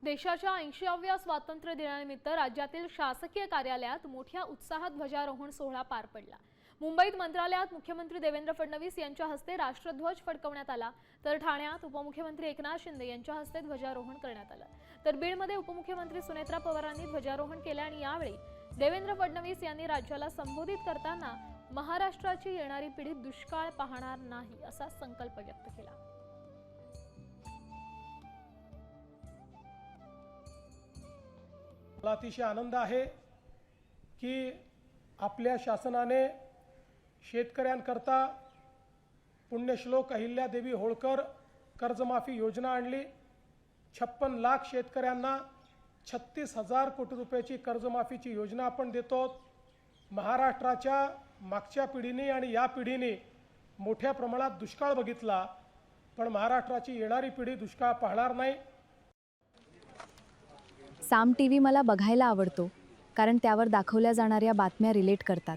देशाच्या 80व्या स्वातंत्र्य दिनानिमित्त राज्यातील शासकीय कार्यालयात मोठ्या उत्साहात ध्वजारोहण सोहळा पार पडला। मुंबईत मंत्रालयात मुख्यमंत्री देवेंद्र फडणवीस यांच्या हस्ते राष्ट्रध्वज फडकवण्यात आला, तर ठाण्यात उपमुख्यमंत्री एकनाथ शिंदे यांच्या हस्ते ध्वजारोहण करण्यात आलं। तर बीडमध्ये उपमुख्यमंत्री सुनेत्रा पवारांनी ध्वजारोहण केले आणि यावेळी देवेंद्र फडणवीस यांनी राज्याला संबोधित करताना महाराष्ट्राची येणारी पिढी दुष्काळ पाहणार नाही असा संकल्प व्यक्त केला। मला अतिशय आनंद आहे की आपल्या शासनाने शेतकऱ्यांकरता पुण्यश्लोक अहिल्यादेवी होळकर कर्जमाफी योजना आणली। 56 लाख शेतकऱ्यांना 36,000 कोटी रुपयाची कर्जमाफीची योजना आपण देतो। महाराष्ट्राच्या मागच्या पिढीने आणि या पिढीने मोठ्या प्रमाणात दुष्काळ बघितला, पण महाराष्ट्राची येणारी पिढी दुष्काळ पाहणार नाही। साम टीव्ही मला बघायला आवडतो, कारण त्यावर दाखवल्या जाणाऱ्या बातम्या रिलेट करतात।